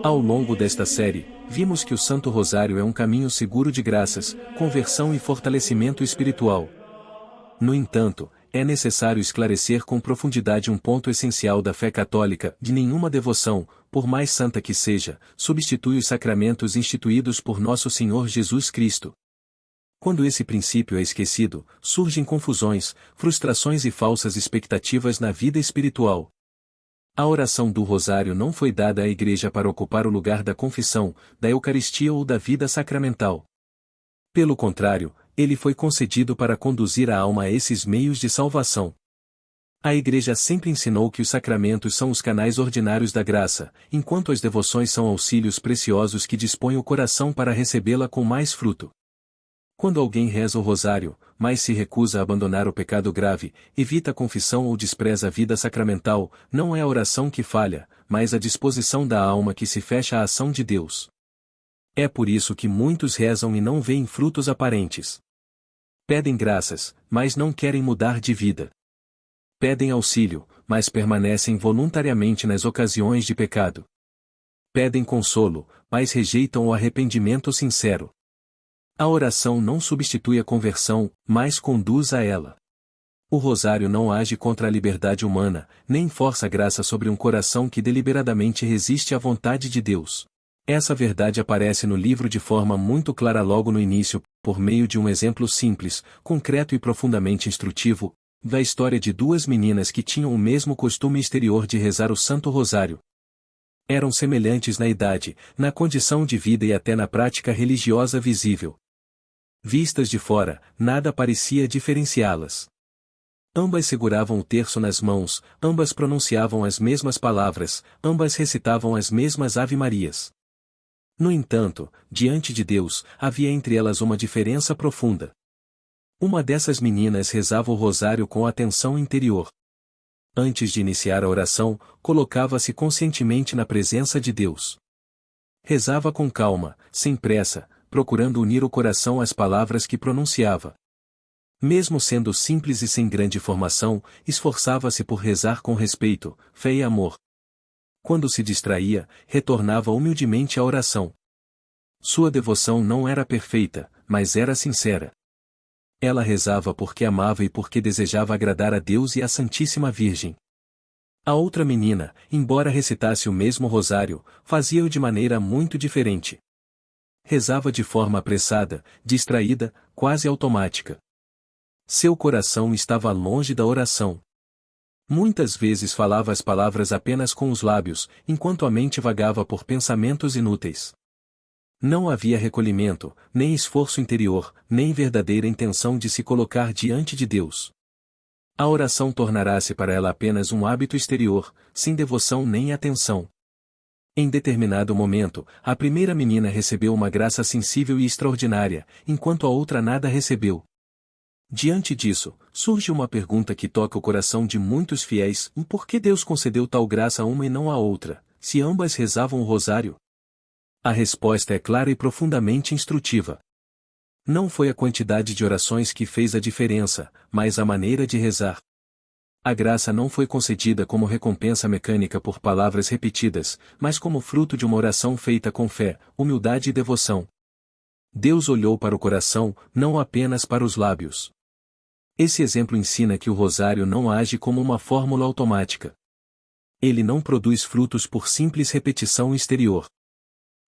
Ao longo desta série, vimos que o Santo Rosário é um caminho seguro de graças, conversão e fortalecimento espiritual. No entanto, é necessário esclarecer com profundidade um ponto essencial da fé católica: de nenhuma devoção, por mais santa que seja, substitui os sacramentos instituídos por Nosso Senhor Jesus Cristo. Quando esse princípio é esquecido, surgem confusões, frustrações e falsas expectativas na vida espiritual. A oração do Rosário não foi dada à Igreja para ocupar o lugar da confissão, da Eucaristia ou da vida sacramental. Pelo contrário, ele foi concedido para conduzir a alma a esses meios de salvação. A Igreja sempre ensinou que os sacramentos são os canais ordinários da graça, enquanto as devoções são auxílios preciosos que dispõem o coração para recebê-la com mais fruto. Quando alguém reza o rosário, mas se recusa a abandonar o pecado grave, evita a confissão ou despreza a vida sacramental, não é a oração que falha, mas a disposição da alma que se fecha à ação de Deus. É por isso que muitos rezam e não veem frutos aparentes. Pedem graças, mas não querem mudar de vida. Pedem auxílio, mas permanecem voluntariamente nas ocasiões de pecado. Pedem consolo, mas rejeitam o arrependimento sincero. A oração não substitui a conversão, mas conduz a ela. O rosário não age contra a liberdade humana, nem força a graça sobre um coração que deliberadamente resiste à vontade de Deus. Essa verdade aparece no livro de forma muito clara logo no início, por meio de um exemplo simples, concreto e profundamente instrutivo, da história de duas meninas que tinham o mesmo costume exterior de rezar o Santo Rosário. Eram semelhantes na idade, na condição de vida e até na prática religiosa visível. Vistas de fora, nada parecia diferenciá-las. Ambas seguravam o terço nas mãos, ambas pronunciavam as mesmas palavras, ambas recitavam as mesmas Ave-Marias. No entanto, diante de Deus, havia entre elas uma diferença profunda. Uma dessas meninas rezava o rosário com atenção interior. Antes de iniciar a oração, colocava-se conscientemente na presença de Deus. Rezava com calma, sem pressa, procurando unir o coração às palavras que pronunciava. Mesmo sendo simples e sem grande formação, esforçava-se por rezar com respeito, fé e amor. Quando se distraía, retornava humildemente à oração. Sua devoção não era perfeita, mas era sincera. Ela rezava porque amava e porque desejava agradar a Deus e à Santíssima Virgem. A outra menina, embora recitasse o mesmo rosário, fazia-o de maneira muito diferente. Rezava de forma apressada, distraída, quase automática. Seu coração estava longe da oração. Muitas vezes falava as palavras apenas com os lábios, enquanto a mente vagava por pensamentos inúteis. Não havia recolhimento, nem esforço interior, nem verdadeira intenção de se colocar diante de Deus. A oração tornará-se para ela apenas um hábito exterior, sem devoção nem atenção. Em determinado momento, a primeira menina recebeu uma graça sensível e extraordinária, enquanto a outra nada recebeu. Diante disso, surge uma pergunta que toca o coração de muitos fiéis: por que Deus concedeu tal graça a uma e não a outra, se ambas rezavam o rosário? A resposta é clara e profundamente instrutiva. Não foi a quantidade de orações que fez a diferença, mas a maneira de rezar. A graça não foi concedida como recompensa mecânica por palavras repetidas, mas como fruto de uma oração feita com fé, humildade e devoção. Deus olhou para o coração, não apenas para os lábios. Esse exemplo ensina que o rosário não age como uma fórmula automática. Ele não produz frutos por simples repetição exterior.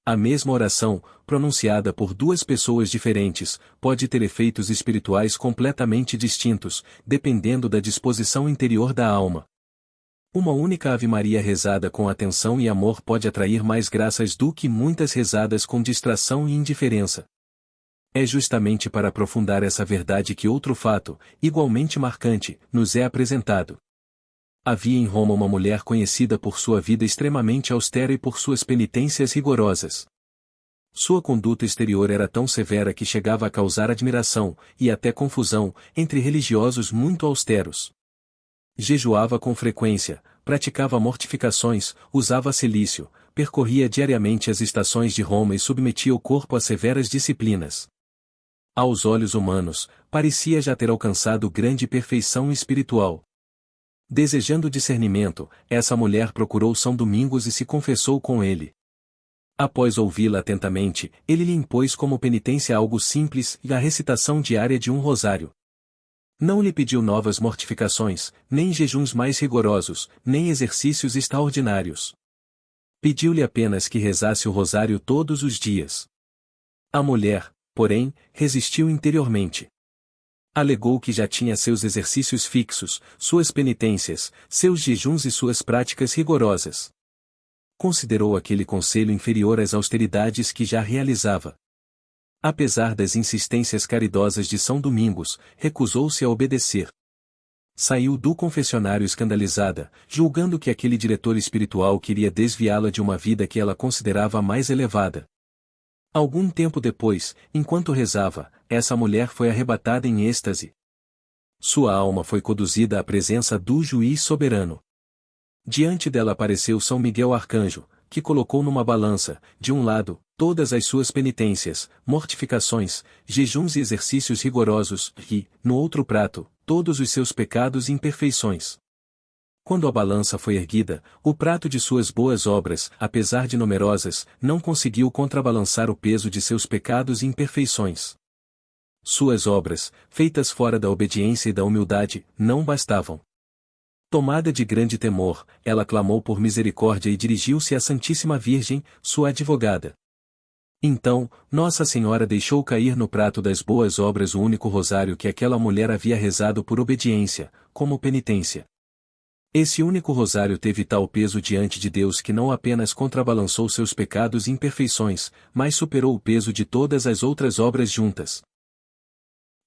A mesma oração, pronunciada por duas pessoas diferentes, pode ter efeitos espirituais completamente distintos, dependendo da disposição interior da alma. Uma única Ave-Maria rezada com atenção e amor pode atrair mais graças do que muitas rezadas com distração e indiferença. É justamente para aprofundar essa verdade que outro fato, igualmente marcante, nos é apresentado. Havia em Roma uma mulher conhecida por sua vida extremamente austera e por suas penitências rigorosas. Sua conduta exterior era tão severa que chegava a causar admiração, e até confusão, entre religiosos muito austeros. Jejuava com frequência, praticava mortificações, usava cilício, percorria diariamente as estações de Roma e submetia o corpo a severas disciplinas. Aos olhos humanos, parecia já ter alcançado grande perfeição espiritual. Desejando discernimento, essa mulher procurou São Domingos e se confessou com ele. Após ouvi-la atentamente, ele lhe impôs como penitência algo simples e a recitação diária de um rosário. Não lhe pediu novas mortificações, nem jejuns mais rigorosos, nem exercícios extraordinários. Pediu-lhe apenas que rezasse o rosário todos os dias. A mulher, porém, resistiu interiormente. Alegou que já tinha seus exercícios fixos, suas penitências, seus jejuns e suas práticas rigorosas. Considerou aquele conselho inferior às austeridades que já realizava. Apesar das insistências caridosas de São Domingos, recusou-se a obedecer. Saiu do confessionário escandalizada, julgando que aquele diretor espiritual queria desviá-la de uma vida que ela considerava mais elevada. Algum tempo depois, enquanto rezava, essa mulher foi arrebatada em êxtase. Sua alma foi conduzida à presença do Juiz soberano. Diante dela apareceu São Miguel Arcanjo, que colocou numa balança, de um lado, todas as suas penitências, mortificações, jejuns e exercícios rigorosos, e, no outro prato, todos os seus pecados e imperfeições. Quando a balança foi erguida, o prato de suas boas obras, apesar de numerosas, não conseguiu contrabalançar o peso de seus pecados e imperfeições. Suas obras, feitas fora da obediência e da humildade, não bastavam. Tomada de grande temor, ela clamou por misericórdia e dirigiu-se à Santíssima Virgem, sua advogada. Então, Nossa Senhora deixou cair no prato das boas obras o único rosário que aquela mulher havia rezado por obediência, como penitência. Esse único rosário teve tal peso diante de Deus que não apenas contrabalançou seus pecados e imperfeições, mas superou o peso de todas as outras obras juntas.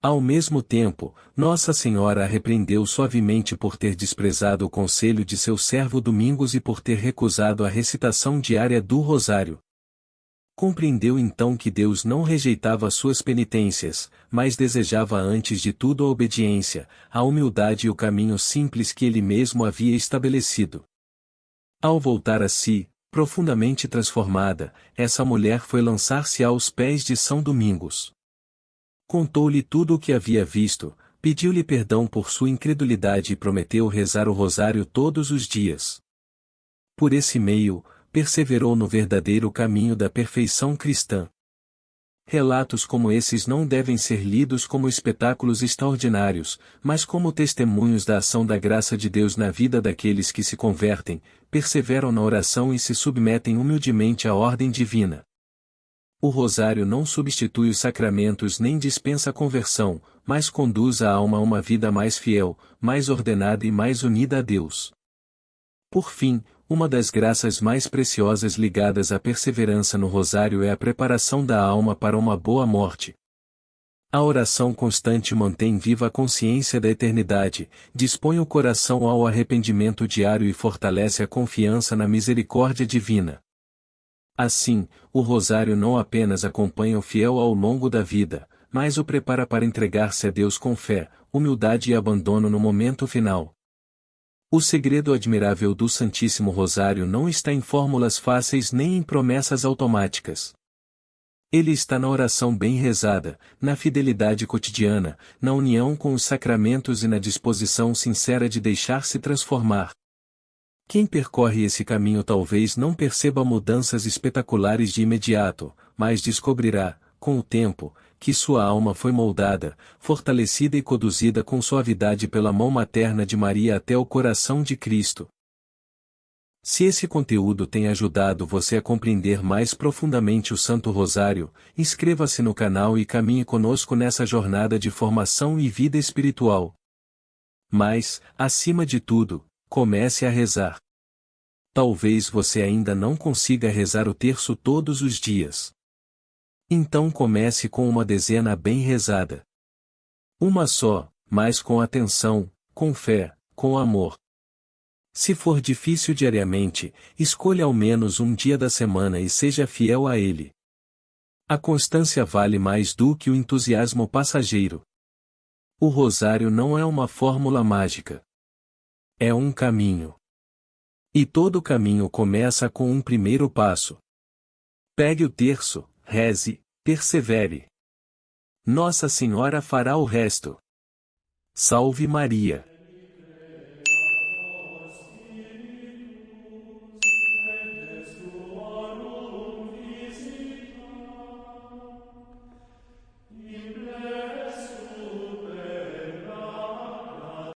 Ao mesmo tempo, Nossa Senhora a repreendeu suavemente por ter desprezado o conselho de seu servo Domingos e por ter recusado a recitação diária do rosário. Compreendeu então que Deus não rejeitava suas penitências, mas desejava antes de tudo a obediência, a humildade e o caminho simples que ele mesmo havia estabelecido. Ao voltar a si, profundamente transformada, essa mulher foi lançar-se aos pés de São Domingos. Contou-lhe tudo o que havia visto, pediu-lhe perdão por sua incredulidade e prometeu rezar o rosário todos os dias. Por esse meio, perseverou no verdadeiro caminho da perfeição cristã. Relatos como esses não devem ser lidos como espetáculos extraordinários, mas como testemunhos da ação da graça de Deus na vida daqueles que se convertem, perseveram na oração e se submetem humildemente à ordem divina. O rosário não substitui os sacramentos nem dispensa a conversão, mas conduz a alma a uma vida mais fiel, mais ordenada e mais unida a Deus. Por fim, uma das graças mais preciosas ligadas à perseverança no rosário é a preparação da alma para uma boa morte. A oração constante mantém viva a consciência da eternidade, dispõe o coração ao arrependimento diário e fortalece a confiança na misericórdia divina. Assim, o rosário não apenas acompanha o fiel ao longo da vida, mas o prepara para entregar-se a Deus com fé, humildade e abandono no momento final. O segredo admirável do Santíssimo Rosário não está em fórmulas fáceis nem em promessas automáticas. Ele está na oração bem rezada, na fidelidade cotidiana, na união com os sacramentos e na disposição sincera de deixar-se transformar. Quem percorre esse caminho talvez não perceba mudanças espetaculares de imediato, mas descobrirá, com o tempo, que sua alma foi moldada, fortalecida e conduzida com suavidade pela mão materna de Maria até o coração de Cristo. Se esse conteúdo tem ajudado você a compreender mais profundamente o Santo Rosário, inscreva-se no canal e caminhe conosco nessa jornada de formação e vida espiritual. Mas, acima de tudo, comece a rezar. Talvez você ainda não consiga rezar o terço todos os dias. Então comece com uma dezena bem rezada. Uma só, mas com atenção, com fé, com amor. Se for difícil diariamente, escolha ao menos um dia da semana e seja fiel a ele. A constância vale mais do que o entusiasmo passageiro. O rosário não é uma fórmula mágica. É um caminho. E todo caminho começa com um primeiro passo. Pegue o terço, reze, persevere. Nossa Senhora fará o resto. Salve Maria!